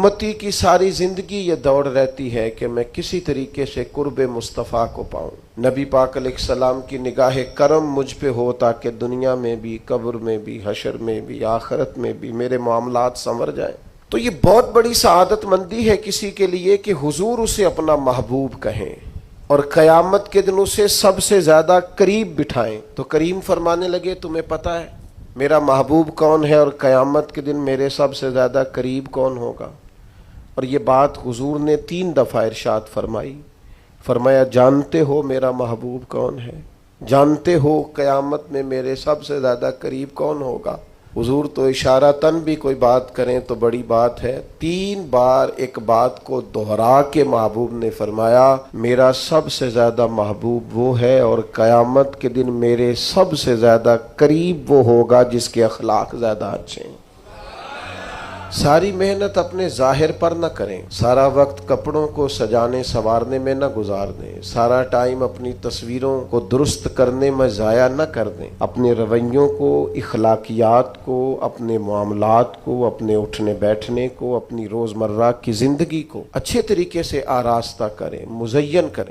उम्मती की सारी जिंदगी ये दौड़ रहती है कि मैं किसी तरीके से कुर्ब मुस्तफ़ा को पाऊं। नबी पाक अलैहिस्सलाम की निगाह करम मुझ पे हो ताकि दुनिया में भी, कब्र में भी, हशर में भी, आखिरत में भी मेरे मामलात संवर जाएं। तो ये बहुत बड़ी सआदत मंदी है किसी के लिए कि हुजूर उसे अपना महबूब कहें और क़यामत के दिन उसे सबसे ज्यादा करीब बिठाएं। तो करीम फरमाने लगे, तुम्हें पता है मेरा महबूब कौन है और क़यामत के दिन मेरे सबसे ज़्यादा करीब कौन होगा? और ये बात हुजूर ने 3 दफ़ा इरशाद फरमाई। फरमाया, जानते हो मेरा महबूब कौन है? जानते हो क़यामत में मेरे सबसे ज़्यादा करीब कौन होगा? हुजूर तो इशारतन भी कोई बात करें तो बड़ी बात है। 3 बार एक बात को दोहरा के महबूब ने फरमाया, मेरा सबसे ज्यादा महबूब वो है और क़यामत के दिन मेरे सबसे ज्यादा करीब वो होगा जिसके अखलाक ज्यादा अच्छे हैं। सारी मेहनत अपने जाहिर पर न करें, सारा वक्त कपड़ों को सजाने संवारने में न गुजार दें, सारा टाइम अपनी तस्वीरों को दुरुस्त करने में ज़ाया न कर दें। अपने रवैयों को, इखलाकियात को, अपने मामलात को, अपने उठने बैठने को, अपनी रोज़मर्रा की ज़िंदगी को अच्छे तरीके से आरास्ता करें, मुज़य्यन करें।